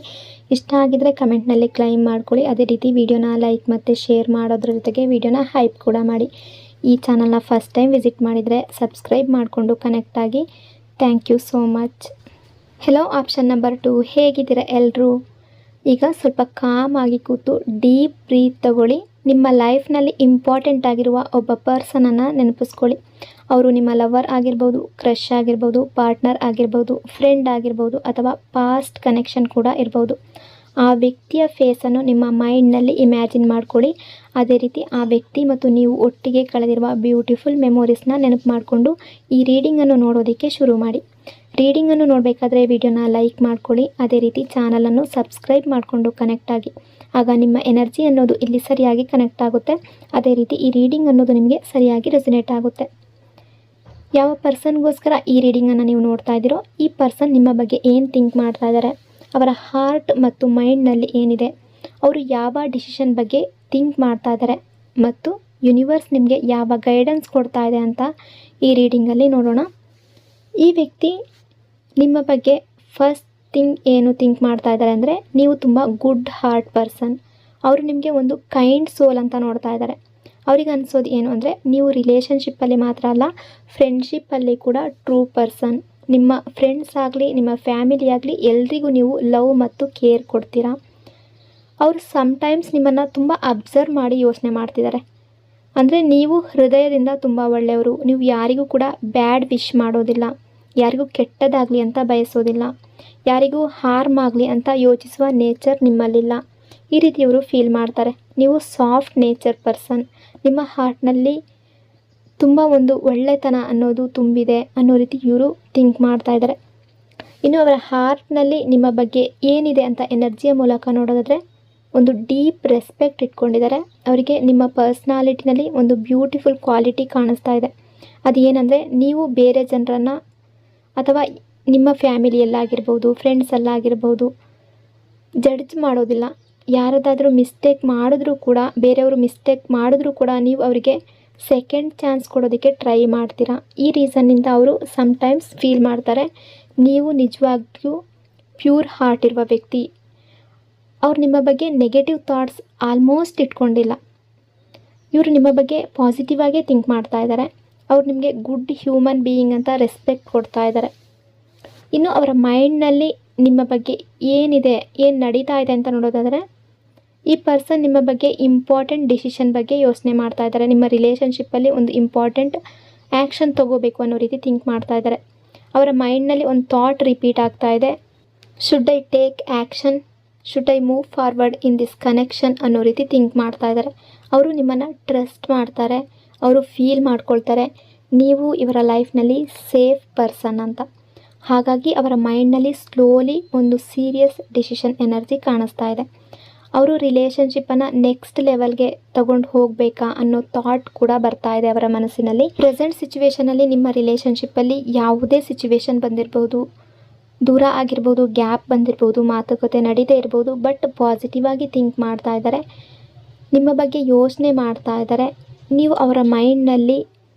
ಇಷ್ಟ ಆಗಿದರೆ ಕಮೆಂಟ್ನಲ್ಲಿ ಕ್ಲೈಮ್ ಮಾಡ್ಕೊಳ್ಳಿ. ಅದೇ ರೀತಿ ವಿಡಿಯೋನ ಲೈಕ್ ಮತ್ತು ಶೇರ್ ಮಾಡೋದ್ರ ಜೊತೆಗೆ ವಿಡಿಯೋನ ಹೈಪ್ ಕೂಡ ಮಾಡಿ. ಈ ಚಾನಲ್ನ ಫಸ್ಟ್ ಟೈಮ್ ವಿಸಿಟ್ ಮಾಡಿದರೆ ಸಬ್ಸ್ಕ್ರೈಬ್ ಮಾಡಿಕೊಂಡು ಕನೆಕ್ಟ್ ಆಗಿ. Thank you so much. Hello option number 2, ಹೇಗಿದ್ದೀರಾ ಎಲ್ಲರೂ? ಈಗ ಸ್ವಲ್ಪ ಕಾಮ್ ಆಗಿ ಕೂತು ಡೀಪ್ ಬ್ರೀತ್ ತಗೊಳ್ಳಿ. ನಿಮ್ಮ ಲೈಫ್ನಲ್ಲಿ ಇಂಪಾರ್ಟೆಂಟ್ ಆಗಿರುವ ಒಬ್ಬ ಪರ್ಸನನ್ನು ನೆನಪಿಸ್ಕೊಳ್ಳಿ. ಅವರು ನಿಮ್ಮ ಲವರ್ ಆಗಿರ್ಬೋದು, ಕ್ರಶ್ ಆಗಿರ್ಬೋದು, ಪಾರ್ಟ್ನರ್ ಆಗಿರ್ಬೋದು, ಫ್ರೆಂಡ್ ಆಗಿರ್ಬೋದು, ಅಥವಾ ಪಾಸ್ಟ್ ಕನೆಕ್ಷನ್ ಕೂಡ ಇರ್ಬೋದು. ಆ ವ್ಯಕ್ತಿಯ ಫೇಸನ್ನು ನಿಮ್ಮ ಮೈಂಡ್ನಲ್ಲಿ ಇಮ್ಯಾಜಿನ್ ಮಾಡ್ಕೊಳ್ಳಿ. ಅದೇ ರೀತಿ ಆ ವ್ಯಕ್ತಿ ಮತ್ತು ನೀವು ಒಟ್ಟಿಗೆ ಕಳೆದಿರುವ ಬ್ಯೂಟಿಫುಲ್ ಮೆಮೊರೀಸ್ನ ನೆನಪು ಮಾಡಿಕೊಂಡು ಈ ರೀಡಿಂಗನ್ನು ನೋಡೋದಕ್ಕೆ ಶುರು ಮಾಡಿ. ರೀಡಿಂಗನ್ನು ನೋಡಬೇಕಾದ್ರೆ ವಿಡಿಯೋನ ಲೈಕ್ ಮಾಡ್ಕೊಳ್ಳಿ. ಅದೇ ರೀತಿ ಚಾನಲನ್ನು ಸಬ್ಸ್ಕ್ರೈಬ್ ಮಾಡಿಕೊಂಡು ಕನೆಕ್ಟ್ ಆಗಿ. ಆಗ ನಿಮ್ಮ ಎನರ್ಜಿ ಅನ್ನೋದು ಇಲ್ಲಿ ಸರಿಯಾಗಿ ಕನೆಕ್ಟ್ ಆಗುತ್ತೆ. ಅದೇ ರೀತಿ ಈ ರೀಡಿಂಗ್ ಅನ್ನೋದು ನಿಮಗೆ ಸರಿಯಾಗಿ ರೆಸೊನೇಟ್ ಆಗುತ್ತೆ. ಯಾವ ಪರ್ಸನ್ಗೋಸ್ಕರ ಈ ರೀಡಿಂಗನ್ನು ನೀವು ನೋಡ್ತಾ ಇದ್ದೀರೋ ಈ ಪರ್ಸನ್ ನಿಮ್ಮ ಬಗ್ಗೆ ಏನು ಥಿಂಕ್ ಮಾಡ್ತಾ ಇದ್ದಾರೆ, ಅವರ ಹಾರ್ಟ್ ಮತ್ತು ಮೈಂಡ್ನಲ್ಲಿ ಏನಿದೆ, ಅವರು ಯಾವ ಡಿಸಿಷನ್ ಬಗ್ಗೆ ಥಿಂಕ್ ಮಾಡ್ತಾ ಇದ್ದಾರೆ ಮತ್ತು ಯೂನಿವರ್ಸ್ ನಿಮಗೆ ಯಾವ ಗೈಡೆನ್ಸ್ ಕೊಡ್ತಾ ಇದೆ ಅಂತ ಈ ರೀಡಿಂಗಲ್ಲಿ ನೋಡೋಣ. ಈ ವ್ಯಕ್ತಿ ನಿಮ್ಮ ಬಗ್ಗೆ ಫಸ್ಟ್ ಏನು ಥಿಂಕ್ ಮಾಡ್ತಾ ಇದ್ದಾರೆ ಅಂದರೆ, ನೀವು ತುಂಬ ಗುಡ್ ಹಾರ್ಟ್ ಪರ್ಸನ್. ಅವರು ನಿಮಗೆ ಒಂದು ಕೈಂಡ್ ಸೋಲ್ ಅಂತ ನೋಡ್ತಾ ಇದ್ದಾರೆ. ಅವ್ರಿಗೆ ಅನಿಸೋದು ಏನು ಅಂದರೆ, ನೀವು ರಿಲೇಷನ್ಶಿಪ್ಪಲ್ಲಿ ಮಾತ್ರ ಅಲ್ಲ, ಫ್ರೆಂಡ್ಶಿಪ್ಪಲ್ಲಿ ಕೂಡ ಟ್ರೂ ಪರ್ಸನ್. ನಿಮ್ಮ ಫ್ರೆಂಡ್ಸ್ ಆಗಲಿ, ನಿಮ್ಮ ಫ್ಯಾಮಿಲಿ ಆಗಲಿ, ಎಲ್ರಿಗೂ ನೀವು ಲವ್ ಮತ್ತು ಕೇರ್ ಕೊಡ್ತೀರಾ. ಅವರು ಸಮ್ಟೈಮ್ಸ್ ನಿಮ್ಮನ್ನು ತುಂಬ ಅಬ್ಸರ್ವ್ ಮಾಡಿ ಯೋಚನೆ ಮಾಡ್ತಿದ್ದಾರೆ. ಅಂದರೆ ನೀವು ಹೃದಯದಿಂದ ತುಂಬ ಒಳ್ಳೆಯವರು. ನೀವು ಯಾರಿಗೂ ಕೂಡ ಬ್ಯಾಡ್ ವಿಶ್ ಮಾಡೋದಿಲ್ಲ, ಯಾರಿಗೂ ಕೆಟ್ಟದಾಗಲಿ ಅಂತ ಬಯಸೋದಿಲ್ಲ, ಯಾರಿಗೂ ಹಾರ್ಮ್ ಆಗಲಿ ಅಂತ ಯೋಚಿಸುವ ನೇಚರ್ ನಿಮ್ಮಲ್ಲಿಲ್ಲ. ಈ ರೀತಿ ಇವರು ಫೀಲ್ ಮಾಡ್ತಾರೆ. ನೀವು ಸಾಫ್ಟ್ ನೇಚರ್ ಪರ್ಸನ್. ನಿಮ್ಮ ಹಾರ್ಟ್ನಲ್ಲಿ ತುಂಬ ಒಂದು ಒಳ್ಳೆತನ ಅನ್ನೋದು ತುಂಬಿದೆ ಅನ್ನೋ ರೀತಿ ಇವರು ಥಿಂಕ್ ಮಾಡ್ತಾ ಇದ್ದಾರೆ. ಇನ್ನು ಅವರ ಹಾರ್ಟ್ನಲ್ಲಿ ನಿಮ್ಮ ಬಗ್ಗೆ ಏನಿದೆ ಅಂತ ಎನರ್ಜಿಯ ಮೂಲಕ ನೋಡೋದಾದರೆ, ಒಂದು ಡೀಪ್ ರೆಸ್ಪೆಕ್ಟ್ ಇಟ್ಕೊಂಡಿದ್ದಾರೆ. ಅವರಿಗೆ ನಿಮ್ಮ ಪರ್ಸ್ನಾಲಿಟಿನಲ್ಲಿ ಒಂದು ಬ್ಯೂಟಿಫುಲ್ ಕ್ವಾಲಿಟಿ ಕಾಣಿಸ್ತಾ ಇದೆ. ಅದು ಏನಂದರೆ, ನೀವು ಬೇರೆ ಜನರನ್ನು ಅಥವಾ ನಿಮ್ಮ ಫ್ಯಾಮಿಲಿಯಲ್ಲಾಗಿರ್ಬೋದು, ಫ್ರೆಂಡ್ಸಲ್ಲಾಗಿರ್ಬೋದು ಜಡ್ಜ್ ಮಾಡೋದಿಲ್ಲ. ಯಾರದಾದರೂ ಮಿಸ್ಟೇಕ್ ಮಾಡಿದ್ರೂ ಕೂಡ, ಬೇರೆಯವರು ಮಿಸ್ಟೇಕ್ ಮಾಡಿದ್ರೂ ಕೂಡ ನೀವು ಅವರಿಗೆ ಸೆಕೆಂಡ್ ಚಾನ್ಸ್ ಕೊಡೋದಕ್ಕೆ ಟ್ರೈ ಮಾಡ್ತೀರಾ. ಈ ರೀಸನ್ನಿಂದ ಅವರು ಸಮ್ಟೈಮ್ಸ್ ಫೀಲ್ ಮಾಡ್ತಾರೆ ನೀವು ನಿಜವಾಗಿಯೂ ಪ್ಯೂರ್ ಹಾರ್ಟ್ ಇರುವ ವ್ಯಕ್ತಿ. ಅವ್ರು ನಿಮ್ಮ ಬಗ್ಗೆ ನೆಗೆಟಿವ್ ಥಾಟ್ಸ್ ಆಲ್ಮೋಸ್ಟ್ ಇಟ್ಕೊಂಡಿಲ್ಲ. ಇವರು ನಿಮ್ಮ ಬಗ್ಗೆ ಪಾಸಿಟಿವ್ ಆಗೇ ಥಿಂಕ್ ಮಾಡ್ತಾ ಇದ್ದಾರೆ. ಅವ್ರು ನಿಮಗೆ ಗುಡ್ ಹ್ಯೂಮನ್ ಬೀಯಿಂಗ್ ಅಂತ ರೆಸ್ಪೆಕ್ಟ್ ಕೊಡ್ತಾ ಇದ್ದಾರೆ. ಇನ್ನು ಅವರ ಮೈಂಡ್ನಲ್ಲಿ ನಿಮ್ಮ ಬಗ್ಗೆ ಏನಿದೆ, ಏನು ನಡೀತಾ ಇದೆ ಅಂತ ನೋಡೋದಾದರೆ, ಈ ಪರ್ಸನ್ ನಿಮ್ಮ ಬಗ್ಗೆ ಇಂಪಾರ್ಟೆಂಟ್ ಡಿಸಿಷನ್ ಬಗ್ಗೆ ಯೋಚನೆ ಮಾಡ್ತಾ ಇದ್ದಾರೆ. ನಿಮ್ಮ ರಿಲೇಷನ್ಶಿಪ್ಪಲ್ಲಿ ಒಂದು ಇಂಪಾರ್ಟೆಂಟ್ ಆ್ಯಕ್ಷನ್ ತೊಗೋಬೇಕು ಅನ್ನೋ ರೀತಿ ಥಿಂಕ್ ಮಾಡ್ತಾ ಇದ್ದಾರೆ. ಅವರ ಮೈಂಡ್ನಲ್ಲಿ ಒಂದು ಥಾಟ್ ರಿಪೀಟ್ ಆಗ್ತಾ ಇದೆ, should I take action, should I move forward in this connection ಅನ್ನೋ ರೀತಿ ಥಿಂಕ್ ಮಾಡ್ತಾ ಇದ್ದಾರೆ. ಅವರು ನಿಮ್ಮನ್ನು ಟ್ರಸ್ಟ್ ಮಾಡ್ತಾರೆ. ಅವರು ಫೀಲ್ ಮಾಡ್ಕೊಳ್ತಾರೆ ನೀವು ಇವರ ಲೈಫ್ನಲ್ಲಿ ಸೇಫ್ ಪರ್ಸನ್ ಅಂತ. ಹಾಗಾಗಿ ಅವರ ಮೈಂಡ್ನಲ್ಲಿ ಸ್ಲೋಲಿ ಒಂದು ಸೀರಿಯಸ್ ಡಿಸಿಷನ್ ಎನರ್ಜಿ ಕಾಣಿಸ್ತಾ ಇದೆ. ಅವರು ರಿಲೇಷನ್ಶಿಪ್ಪನ್ನು ನೆಕ್ಸ್ಟ್ ಲೆವೆಲ್ಗೆ ತಗೊಂಡು ಹೋಗಬೇಕಾ ಅನ್ನೋ ಥಾಟ್ ಕೂಡ ಬರ್ತಾ ಇದೆ ಅವರ ಮನಸ್ಸಿನಲ್ಲಿ. ಪ್ರೆಸೆಂಟ್ ಸಿಚುವೇಷನಲ್ಲಿ ನಿಮ್ಮ ರಿಲೇಷನ್ಶಿಪ್ಪಲ್ಲಿ ಯಾವುದೇ ಸಿಚುವೇಶನ್ ಬಂದಿರ್ಬೋದು, ದೂರ ಆಗಿರ್ಬೋದು, ಗ್ಯಾಪ್ ಬಂದಿರ್ಬೋದು, ಮಾತುಕತೆ ನಡೀದೇ ಇರ್ಬೋದು, ಬಟ್ ಪಾಸಿಟಿವ್ ಆಗಿ ಥಿಂಕ್ ಮಾಡ್ತಾ ಇದ್ದಾರೆ. ನಿಮ್ಮ ಬಗ್ಗೆ ಯೋಚನೆ ಮಾಡ್ತಾ ಇದ್ದಾರೆ. ನೀವು ಅವರ ಮೈಂಡ್ನಲ್ಲಿ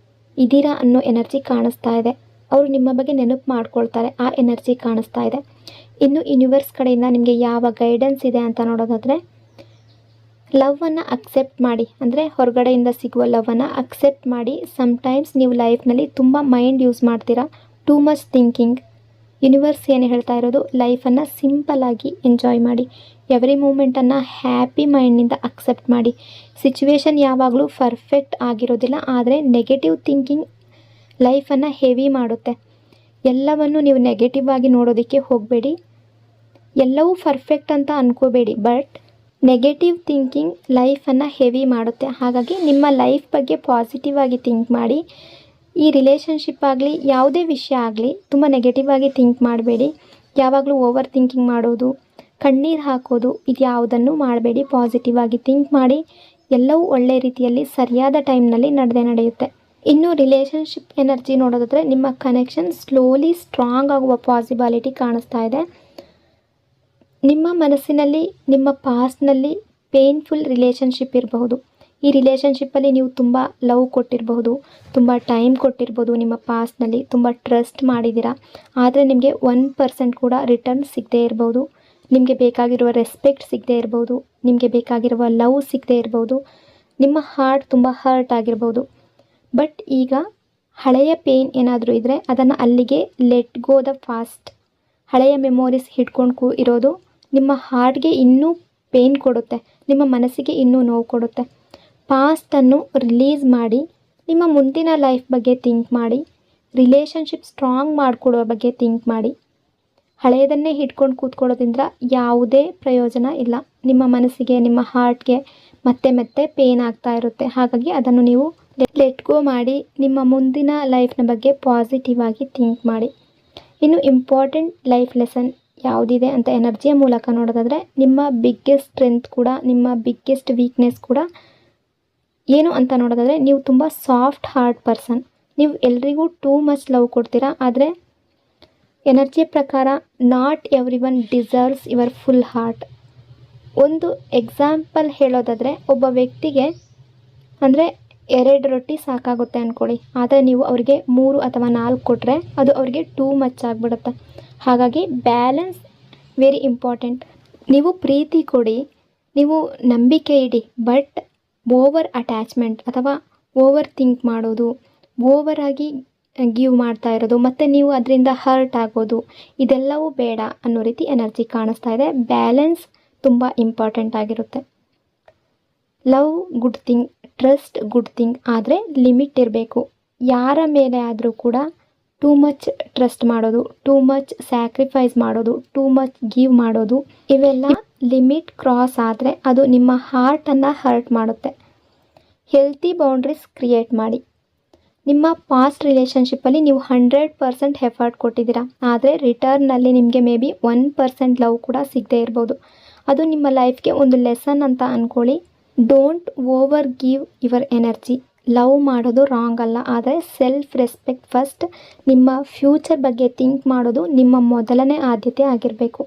ಇದ್ದೀರಾ ಅನ್ನೋ ಎನರ್ಜಿ ಕಾಣಿಸ್ತಾ ಇದೆ. ಅವರು ನಿಮ್ಮ ಬಗ್ಗೆ ನೆನಪು ಮಾಡ್ಕೊಳ್ತಾರೆ, ಆ ಎನರ್ಜಿ ಕಾಣಿಸ್ತಾ ಇದೆ. ಇನ್ನು ಯೂನಿವರ್ಸ್ ಕಡೆಯಿಂದ ನಿಮಗೆ ಯಾವ ಗೈಡೆನ್ಸ್ ಇದೆ ಅಂತ ನೋಡೋದಾದರೆ, ಲವ್ವನ್ನು ಅಕ್ಸೆಪ್ಟ್ ಮಾಡಿ. ಅಂದರೆ ಹೊರಗಡೆಯಿಂದ ಸಿಗುವ ಲವ್ವನ್ನು ಅಕ್ಸೆಪ್ಟ್ ಮಾಡಿ. ಸಮ್ಟೈಮ್ಸ್ ನೀವು ಲೈಫ್ನಲ್ಲಿ ತುಂಬ ಮೈಂಡ್ ಯೂಸ್ ಮಾಡ್ತೀರಾ, ಟೂ ಮಚ್ ಥಿಂಕಿಂಗ್. ಯೂನಿವರ್ಸ್ ಏನು ಹೇಳ್ತಾ ಇರೋದು, ಲೈಫನ್ನು ಸಿಂಪಲ್ಲಾಗಿ ಎಂಜಾಯ್ ಮಾಡಿ. ಎವ್ರಿ ಮೂಮೆಂಟನ್ನು ಹ್ಯಾಪಿ ಮೈಂಡ್ನಿಂದ ಅಕ್ಸೆಪ್ಟ್ ಮಾಡಿ. ಸಿಚುವೇಶನ್ ಯಾವಾಗಲೂ ಪರ್ಫೆಕ್ಟ್ ಆಗಿರೋದಿಲ್ಲ, ಆದರೆ ನೆಗೆಟಿವ್ ಥಿಂಕಿಂಗ್ ಲೈಫನ್ನು ಹೆವಿ ಮಾಡುತ್ತೆ. ಎಲ್ಲವನ್ನು ನೀವು ನೆಗೆಟಿವ್ ಆಗಿ ನೋಡೋದಕ್ಕೆ ಹೋಗಬೇಡಿ. ಎಲ್ಲವೂ ಪರ್ಫೆಕ್ಟ್ ಅಂತ ಅಂದ್ಕೋಬೇಡಿ, ಬಟ್ ನೆಗೆಟಿವ್ ಥಿಂಕಿಂಗ್ ಲೈಫನ್ನು ಹೆವಿ ಮಾಡುತ್ತೆ. ಹಾಗಾಗಿ ನಿಮ್ಮ ಲೈಫ್ ಬಗ್ಗೆ ಪಾಸಿಟಿವ್ ಆಗಿ ಥಿಂಕ್ ಮಾಡಿ. ಈ ರಿಲೇಷನ್ಶಿಪ್ ಆಗಲಿ, ಯಾವುದೇ ವಿಷಯ ಆಗಲಿ, ತುಂಬ ನೆಗೆಟಿವ್ ಆಗಿ ಥಿಂಕ್ ಮಾಡಬೇಡಿ. ಯಾವಾಗಲೂ ಓವರ್ ಥಿಂಕಿಂಗ್ ಮಾಡೋದು, ಕಣ್ಣೀರು ಹಾಕೋದು, ಇದು ಯಾವುದನ್ನು ಮಾಡಬೇಡಿ. ಪಾಸಿಟಿವ್ ಆಗಿ ಥಿಂಕ್ ಮಾಡಿ. ಎಲ್ಲವೂ ಒಳ್ಳೆಯ ರೀತಿಯಲ್ಲಿ ಸರಿಯಾದ ಟೈಮ್ನಲ್ಲಿ ನಡೆಯುತ್ತೆ. ಇನ್ನು ರಿಲೇಷನ್ಶಿಪ್ ಎನರ್ಜಿ ನೋಡೋದಾದರೆ, ನಿಮ್ಮ ಕನೆಕ್ಷನ್ ಸ್ಲೋಲಿ ಸ್ಟ್ರಾಂಗ್ ಆಗುವ ಪಾಸಿಬಿಲಿಟಿ ಕಾಣಿಸ್ತಾ ಇದೆ. ನಿಮ್ಮ ಮನಸ್ಸಿನಲ್ಲಿ ನಿಮ್ಮ ಪಾಸ್ಟ್ನಲ್ಲಿ ಪೇನ್ಫುಲ್ ರಿಲೇಷನ್ಶಿಪ್ ಇರಬಹುದು. ಈ ರಿಲೇಷನ್ಶಿಪ್ಪಲ್ಲಿ ನೀವು ತುಂಬ ಲವ್ ಕೊಟ್ಟಿರಬಹುದು, ತುಂಬ ಟೈಮ್ ಕೊಟ್ಟಿರ್ಬೋದು, ನಿಮ್ಮ ಪಾಸ್ಟ್ನಲ್ಲಿ ತುಂಬ ಟ್ರಸ್ಟ್ ಮಾಡಿದ್ದೀರಾ. ಆದರೆ ನಿಮಗೆ 1% ಕೂಡ ರಿಟರ್ನ್ ಸಿಗದೇ ಇರ್ಬೋದು. ನಿಮಗೆ ಬೇಕಾಗಿರುವ ರೆಸ್ಪೆಕ್ಟ್ ಸಿಗದೇ ಇರ್ಬೋದು, ನಿಮಗೆ ಬೇಕಾಗಿರುವ ಲವ್ ಸಿಗದೇ ಇರ್ಬೋದು, ನಿಮ್ಮ ಹಾರ್ಟ್ ತುಂಬ ಹರ್ಟ್ ಆಗಿರ್ಬೋದು. ಬಟ್ ಈಗ ಹಳೆಯ ಪೇನ್ ಏನಾದರೂ ಇದ್ದರೆ ಅದನ್ನು ಅಲ್ಲಿಗೆ ಲೆಟ್ ಗೋ ದ ಫಾಸ್ಟ್. ಹಳೆಯ ಮೆಮೊರೀಸ್ ಹಿಡ್ಕೊಂಡು ಇರೋದು ನಿಮ್ಮ ಹಾರ್ಟ್ಗೆ ಇನ್ನೂ ಪೇನ್ ಕೊಡುತ್ತೆ, ನಿಮ್ಮ ಮನಸ್ಸಿಗೆ ಇನ್ನೂ ನೋವು ಕೊಡುತ್ತೆ. ಪಾಸ್ಟನ್ನು ರಿಲೀಸ್ ಮಾಡಿ, ನಿಮ್ಮ ಮುಂದಿನ ಲೈಫ್ ಬಗ್ಗೆ ಥಿಂಕ್ ಮಾಡಿ. ರಿಲೇಷನ್ಶಿಪ್ ಸ್ಟ್ರಾಂಗ್ ಮಾಡಿಕೊಡುವ ಬಗ್ಗೆ ಥಿಂಕ್ ಮಾಡಿ. ಹಳೆಯದನ್ನೇ ಹಿಡ್ಕೊಂಡು ಕೂತ್ಕೊಳ್ಳೋದ್ರಿಂದ ಯಾವುದೇ ಪ್ರಯೋಜನ ಇಲ್ಲ. ನಿಮ್ಮ ಮನಸ್ಸಿಗೆ, ನಿಮ್ಮ ಹಾರ್ಟ್ಗೆ ಮತ್ತೆ ಮತ್ತೆ ಪೇನ್ ಆಗ್ತಾ ಇರುತ್ತೆ. ಹಾಗಾಗಿ ಅದನ್ನು ನೀವು ಲೆಟ್ ಗೋ ಮಾಡಿ. ನಿಮ್ಮ ಮುಂದಿನ ಲೈಫ್ನ ಬಗ್ಗೆ ಪಾಸಿಟಿವ್ ಆಗಿ ಥಿಂಕ್ ಮಾಡಿ. ಇನ್ನು ಇಂಪಾರ್ಟೆಂಟ್ ಲೈಫ್ ಲೆಸನ್ ಯಾವುದಿದೆ ಅಂತ ಎನರ್ಜಿಯ ಮೂಲಕ ನೋಡೋದಾದರೆ, ನಿಮ್ಮ ಬಿಗ್ಗೆಸ್ಟ್ ಸ್ಟ್ರೆಂತ್ ಕೂಡ, ನಿಮ್ಮ ಬಿಗ್ಗೆಸ್ಟ್ ವೀಕ್ನೆಸ್ ಕೂಡ ಏನು ಅಂತ ನೋಡೋದಾದರೆ, ನೀವು ತುಂಬ ಸಾಫ್ಟ್ ಹಾರ್ಟ್ ಪರ್ಸನ್. ನೀವು ಎಲ್ರಿಗೂ ಟೂ ಮಚ್ ಲವ್ ಕೊಡ್ತೀರಾ. ಆದರೆ ಎನರ್ಜಿಯ ಪ್ರಕಾರ not every one deserves your full heart. ಒಂದು ಎಕ್ಸಾಂಪಲ್ ಹೇಳೋದಾದರೆ, ಒಬ್ಬ ವ್ಯಕ್ತಿಗೆ ಅಂದರೆ 2 ರೊಟ್ಟಿ ಸಾಕಾಗುತ್ತೆ ಅಂದ್ಕೊಳ್ಳಿ. ಆದರೆ ನೀವು ಅವರಿಗೆ 3 ಅಥವಾ 4 ಕೊಟ್ಟರೆ ಅದು ಅವರಿಗೆ ಟೂ ಮಚ್ ಆಗಿಬಿಡುತ್ತೆ. ಹಾಗಾಗಿ ಬ್ಯಾಲೆನ್ಸ್ ವೆರಿ ಇಂಪಾರ್ಟೆಂಟ್. ನೀವು ಪ್ರೀತಿ ಕೊಡಿ, ನೀವು ನಂಬಿಕೆ ಇಡಿ, ಬಟ್ ಓವರ್ ಅಟ್ಯಾಚ್ಮೆಂಟ್ ಅಥವಾ ಓವರ್ ಥಿಂಕ್ ಮಾಡೋದು, ಓವರಾಗಿ ಗಿವ್ ಮಾಡ್ತಾ ಇರೋದು ಮತ್ತು ನೀವು ಅದರಿಂದ ಹರ್ಟ್ ಆಗೋದು, ಇದೆಲ್ಲವೂ ಬೇಡ ಅನ್ನೋ ರೀತಿ ಎನರ್ಜಿ ಕಾಣಿಸ್ತಾ ಇದೆ. ಬ್ಯಾಲೆನ್ಸ್ ತುಂಬ ಇಂಪಾರ್ಟೆಂಟ್ ಆಗಿರುತ್ತೆ. Love good thing, trust good thing, ಆದರೆ ಲಿಮಿಟ್ ಇರಬೇಕು. ಯಾರ ಮೇಲೆ ಆದರೂ ಕೂಡ ಟೂ ಮಚ್ ಟ್ರಸ್ಟ್ ಮಾಡೋದು, ಟೂ ಮಚ್ ಸ್ಯಾಕ್ರಿಫೈಸ್ ಮಾಡೋದು, ಟೂ ಮಚ್ ಗಿವ್ ಮಾಡೋದು, ಇವೆಲ್ಲ ಲಿಮಿಟ್ ಕ್ರಾಸ್ ಆದರೆ ಅದು ನಿಮ್ಮ ಹಾರ್ಟನ್ನು ಹರ್ಟ್ ಮಾಡುತ್ತೆ. ಹೆಲ್ತಿ ಬೌಂಡ್ರೀಸ್ ಕ್ರಿಯೇಟ್ ಮಾಡಿ. ನಿಮ್ಮ ಪಾಸ್ಟ್ ರಿಲೇಷನ್ಶಿಪ್ಪಲ್ಲಿ ನೀವು 100% ಎಫರ್ಟ್ ಕೊಟ್ಟಿದ್ದೀರಾ, ಆದರೆ ರಿಟರ್ನಲ್ಲಿ ನಿಮಗೆ ಮೇ ಬಿ 1% ಲವ್ ಕೂಡ ಸಿಗದೇ ಇರ್ಬೋದು. ಅದು ನಿಮ್ಮ ಲೈಫ್ಗೆ ಒಂದು ಲೆಸನ್ ಅಂತ ಅಂದ್ಕೊಳ್ಳಿ. Don't over give your energy. Love ಮಾಡೋದು ರಾಂಗ್ ಅಲ್ಲ, ಆದರೆ ಸೆಲ್ಫ್ ರೆಸ್ಪೆಕ್ಟ್ ಫಸ್ಟ್. ನಿಮ್ಮ ಫ್ಯೂಚರ್ ಬಗ್ಗೆ ಥಿಂಕ್ ಮಾಡೋದು ನಿಮ್ಮ ಮೊದಲನೇ ಆದ್ಯತೆ ಆಗಿರಬೇಕು.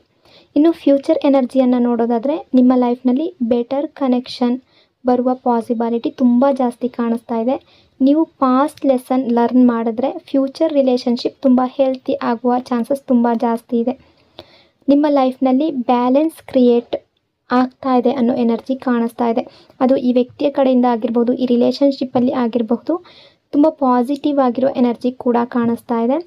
ಇನ್ನು ಫ್ಯೂಚರ್ ಎನರ್ಜಿಯನ್ನು ನೋಡೋದಾದರೆ, ನಿಮ್ಮ ಲೈಫ್ನಲ್ಲಿ ಬೆಟರ್ ಕನೆಕ್ಷನ್ ಬರುವ ಪಾಸಿಬಿಲಿಟಿ ತುಂಬ ಜಾಸ್ತಿ ಕಾಣಿಸ್ತಾ ಇದೆ. ನೀವು ಪಾಸ್ಟ್ ಲೆಸನ್ ಲರ್ನ್ ಮಾಡಿದ್ರೆ ಫ್ಯೂಚರ್ ರಿಲೇಷನ್ಶಿಪ್ ತುಂಬ ಹೆಲ್ತಿ ಆಗುವ ಚಾನ್ಸಸ್ ತುಂಬ ಜಾಸ್ತಿ ಇದೆ. ನಿಮ್ಮ ಲೈಫ್ನಲ್ಲಿ ಬ್ಯಾಲೆನ್ಸ್ ಕ್ರಿಯೇಟ್ ಆಗ್ತಾ ಇದೆ ಅನ್ನೋ ಎನರ್ಜಿ ಕಾಣಿಸ್ತಾ ಇದೆ. ಅದು ಈ ವ್ಯಕ್ತಿಯ ಕಡೆಯಿಂದ ಆಗಿರ್ಬೋದು, ಈ ರಿಲೇಷನ್ಶಿಪ್ಪಲ್ಲಿ ಆಗಿರಬಹುದು. ತುಂಬ ಪಾಸಿಟಿವ್ ಆಗಿರೋ ಎನರ್ಜಿ ಕೂಡ ಕಾಣಿಸ್ತಾ ಇದೆ.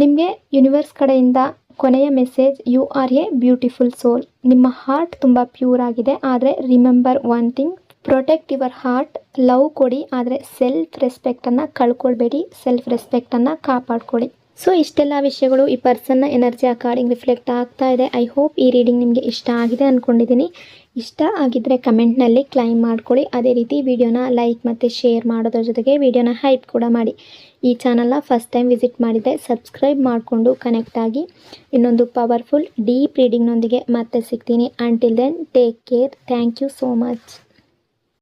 ನಿಮಗೆ ಯೂನಿವರ್ಸ್ ಕಡೆಯಿಂದ ಕೊನೆಯ message, you are a beautiful soul. ನಿಮ್ಮ ಹಾರ್ಟ್ ತುಂಬ ಪ್ಯೂರ್ ಆಗಿದೆ. ಆದರೆ remember one thing, protect your heart. Love ಕೊಡಿ, ಆದರೆ ಸೆಲ್ಫ್ ರೆಸ್ಪೆಕ್ಟನ್ನು ಕಳ್ಕೊಳ್ಬೇಡಿ. ಸೆಲ್ಫ್ ರೆಸ್ಪೆಕ್ಟನ್ನು ಕಾಪಾಡ್ಕೊಳ್ಳಿ. ಸೊ ಇಷ್ಟೆಲ್ಲ ವಿಷಯಗಳು ಈ ಪರ್ಸನ್ನ ಎನರ್ಜಿ ಅಕಾರ್ಡಿಂಗ್ ರಿಫ್ಲೆಕ್ಟ್ ಆಗ್ತಾ ಇದೆ. ಐ ಹೋಪ್ ಈ ರೀಡಿಂಗ್ ನಿಮಗೆ ಇಷ್ಟ ಆಗಿದೆ ಅಂದ್ಕೊಂಡಿದ್ದೀನಿ. ಇಷ್ಟ ಆಗಿದ್ದರೆ ಕಮೆಂಟ್ನಲ್ಲಿ ಕ್ಲೈಮ್ ಮಾಡ್ಕೊಳ್ಳಿ. ಅದೇ ರೀತಿ ವಿಡಿಯೋನ ಲೈಕ್ ಮತ್ತು ಶೇರ್ ಮಾಡೋದ್ರ ಜೊತೆಗೆ ವಿಡಿಯೋನ ಹೈಪ್ ಕೂಡ ಮಾಡಿ. ಈ ಚಾನಲ್ನ ಫಸ್ಟ್ ಟೈಮ್ ವಿಸಿಟ್ ಮಾಡಿದರೆ ಸಬ್ಸ್ಕ್ರೈಬ್ ಮಾಡಿಕೊಂಡು ಕನೆಕ್ಟ್ ಆಗಿ. ಇನ್ನೊಂದು ಪವರ್ಫುಲ್ ಡೀಪ್ ರೀಡಿಂಗ್ನೊಂದಿಗೆ ಮತ್ತೆ ಸಿಗ್ತೀನಿ. Until then take care. Thank you so much.